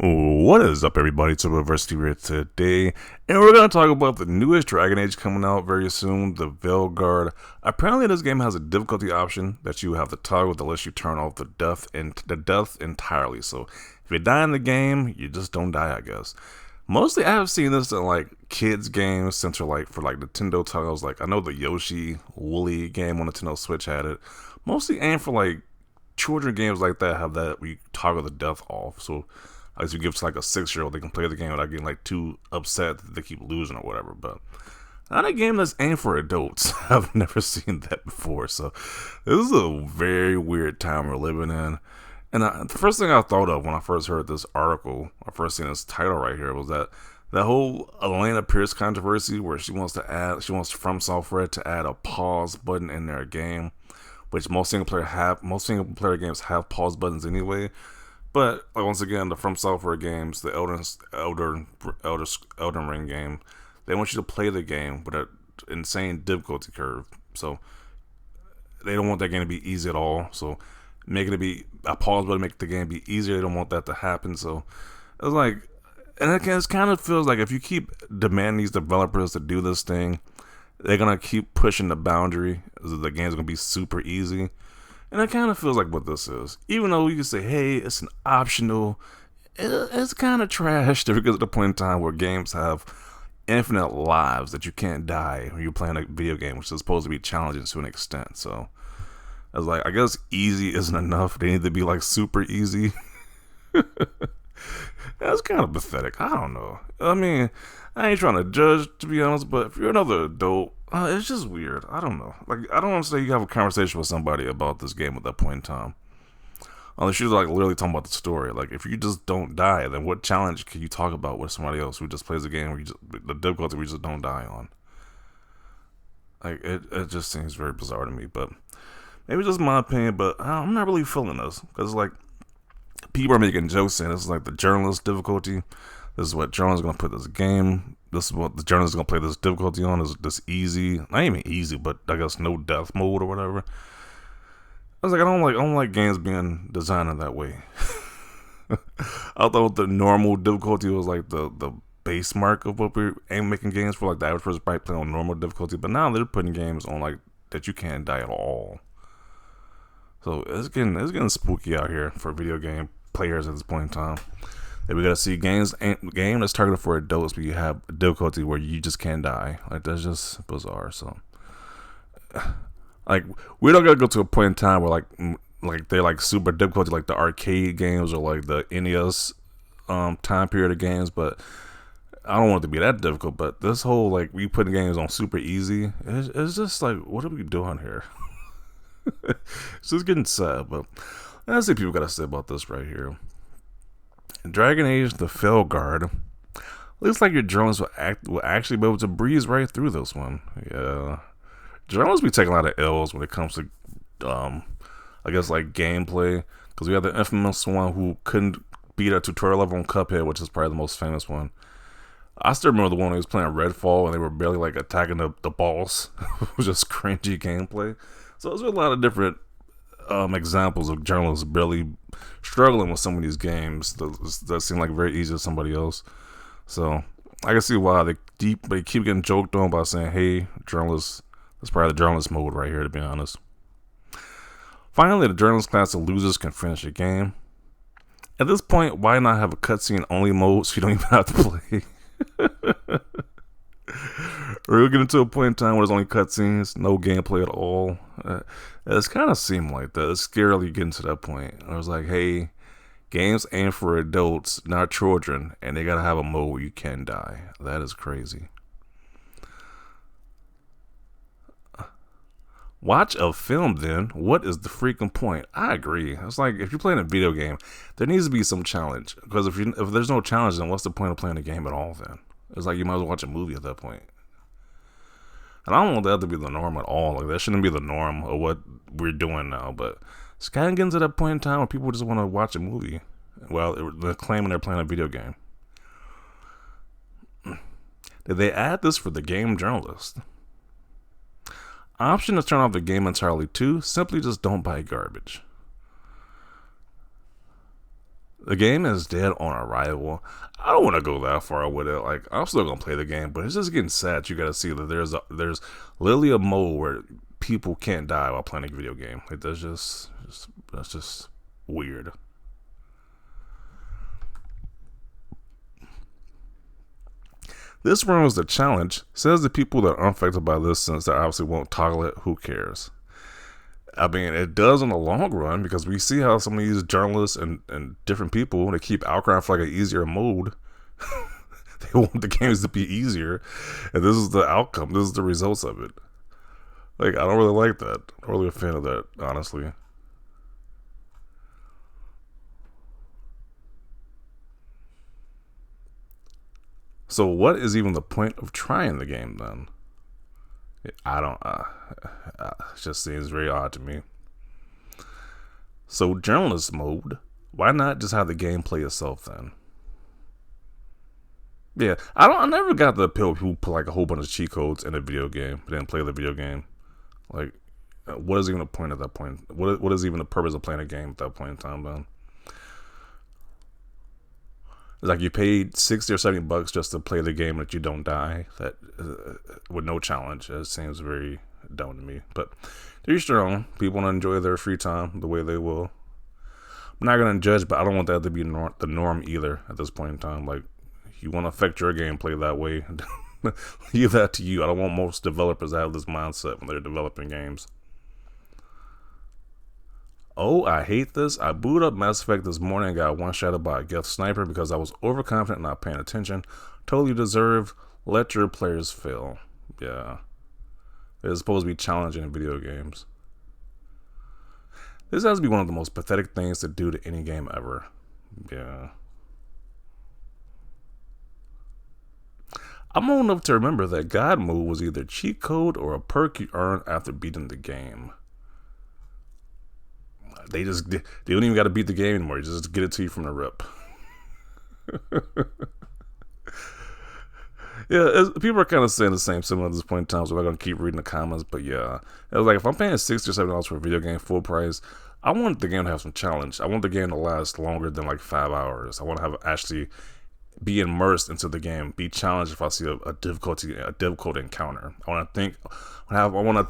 What is up, everybody? It's University here today, and we're going to talk about the newest Dragon Age coming out very soon, The Veilguard. Apparently, this game has a difficulty option that you have to toggle unless you turn off the death entirely. So, if you die in the game, you just don't die, I guess. Mostly, I have seen this in like kids games, since for like Nintendo titles. Like I know the Yoshi Woolly game on Nintendo Switch had it. Mostly aimed for like children games like that have that where you toggle the death off. So as you give to like a 6-year-old, they can play the game without getting like too upset that they keep losing or whatever. But not a game that's aimed for adults. I've never seen that before. So this is a very weird time we're living in. And the first thing I thought of when I first heard this article, I first seen this title right here, was that whole Elena Pierce controversy where she wants From Software to add a pause button in their game, which most single player games have pause buttons anyway. But like, once again, the From Software games, the Elden Ring game, they want you to play the game with an insane difficulty curve. So they don't want that game to be easy at all. So making it be a pause button, make the game be easier. They don't want that to happen. So it was like, and it kind of feels like if you keep demanding these developers to do this thing, they're gonna keep pushing the boundary. The game's gonna be super easy. And it kind of feels like what this is. Even though you can say, hey, it's an optional, it's kind of trash because at the point in time where games have infinite lives that you can't die when you're playing a video game, which is supposed to be challenging to an extent. So I was like, I guess easy isn't enough. They need to be like super easy. That's kind of pathetic. I don't know. I mean, I ain't trying to judge, to be honest, but if you're another adult, it's just weird. I don't know. Like, I don't want to say you have a conversation with somebody about this game at that point in time. Unless you're like literally talking about the story. Like, if you just don't die, then what challenge can you talk about with somebody else who just plays a game where the difficulty we just don't die on? Like, it just seems very bizarre to me. But maybe it's just my opinion, but I'm not really feeling this. Because, like, people are making jokes saying this is like the journalist difficulty. This is what journalists are going to put this game. This is what the journalists are going to play this difficulty on. Is this easy? Not even easy, but I guess no death mode or whatever. I was like, I don't like games being designed in that way. I thought the normal difficulty was like the base mark of what we're making games for. Like the average person might play on normal difficulty, but now they're putting games on like that you can't die at all. So it's getting spooky out here for video game players at this point in time. And we gotta see game that's targeted for adults, but you have a difficulty where you just can't die. Like, that's just bizarre. So, like, we don't gotta go to a point in time where like they're like super difficulty, like the arcade games or like the NES time period of games. But I don't want it to be that difficult. But this whole like we putting games on super easy, it's just like, what are we doing here? It's just getting sad. But let's see what people gotta say about this right here. Dragon Age The Veilguard. Looks like your drones will actually be able to breeze right through this one. Yeah. Drones be taking a lot of L's when it comes to, I guess, like gameplay. Because we have the infamous one who couldn't beat a tutorial level on Cuphead, which is probably the most famous one. I still remember the one who was playing Redfall and they were barely like attacking the boss. It was just cringy gameplay. So there's a lot of different examples of journalists barely struggling with some of these games that seem like very easy to somebody else. So I can see why they keep getting joked on by saying, hey, journalists, that's probably the journalist mode right here, to be honest. Finally, the journalist class of losers can finish the game. At this point, why not have a cutscene only mode so you don't even have to play? We're getting to a point in time where there's only cutscenes, no gameplay at all. It's kind of seemed like that. It's scarily getting to that point. I was like, hey, games aimed for adults, not children, and they gotta have a mode where you can die. That is crazy. Watch a film then. What is the freaking point? I agree. It's like if you're playing a video game, there needs to be some challenge. Because if there's no challenge, then what's the point of playing a game at all then? It's like you might as well watch a movie at that point. And I don't want that to be the norm at all. Like, that shouldn't be the norm of what we're doing now. But it's kind of getting to that point in time where people just want to watch a movie. Well, they're claiming they're playing a video game. Did they add this for the game journalist? Option to turn off the game entirely too. Simply just don't buy garbage. The game is dead on arrival. I don't want to go that far with it. Like, I'm still gonna play the game, but it's just getting sad. You gotta see that there's literally a mode where people can't die while playing a video game. Like, that's just weird. This ruins the challenge. Says the people that are unaffected by this, since they obviously won't toggle it. Who cares? I mean, it does in the long run, because we see how some of these journalists and different people, they keep outcrying for like an easier mode. They want the games to be easier, and this is the outcome. This is the results of it. Like, I don't really like that. I'm not really a fan of that, honestly. So what is even the point of trying the game then? I don't. It just seems very odd to me. So journalist mode. Why not just have the game play itself then? Yeah, I don't. I never got the appeal of people put like a whole bunch of cheat codes in a video game, but then play the video game. Like, what is even the point at that point? What is even the purpose of playing a game at that point in time? Then it's like you paid $60 or $70 just to play the game that you don't die. That with no challenge. It seems very dumb to me. But to each their own. People want to enjoy their free time the way they will. I'm not gonna judge, but I don't want that to be the norm either at this point in time. Like, you want to affect your gameplay that way, leave that to you. I don't want most developers to have this mindset when they're developing games. Oh, I hate this. I booted up Mass Effect this morning and got one-shotted by a Geth sniper because I was overconfident and not paying attention. Totally deserve. Let your players fail. Yeah. It's supposed to be challenging in video games. This has to be one of the most pathetic things to do to any game ever. Yeah. I'm old enough to remember that God Mode was either cheat code or a perk you earn after beating the game. They don't even got to beat the game anymore. You just get it to you from the rip. Yeah, people are kind of saying the same similar at this point in time, so I'm not going to keep reading the comments, but yeah. It was like, if I'm paying $60 or $70 for a video game full price, I want the game to have some challenge. I want the game to last longer than like 5 hours. I want to have actually be immersed into the game, be challenged if I see a difficult encounter. I want to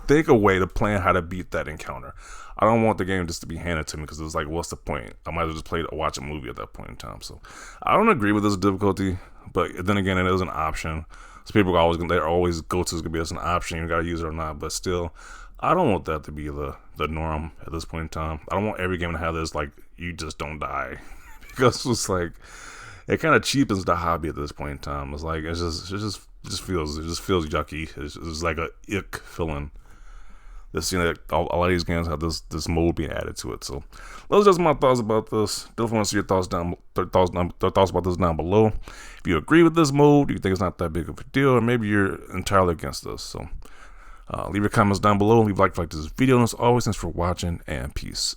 think a way to plan how to beat that encounter. I don't want the game just to be handed to me, because it's like, what's the point? I might as well just play or watch a movie at that point in time. So I don't agree with this difficulty, but then again, it is an option. So people are always go to is gonna be as an option. You gotta use it or not, but still, I don't want that to be the norm at this point in time. I don't want every game to have this, like, you just don't die, because it's like, it kind of cheapens the hobby at this point in time. It's like, it just feels yucky. It's like a ick feeling. This, a lot of these games have this mode being added to it. So those are just my thoughts about this. Definitely want to see your thoughts about this down below. If you agree with this mode, you think it's not that big of a deal, or maybe you're entirely against this. So leave your comments down below. Leave a like this video. And as always, thanks for watching, and peace.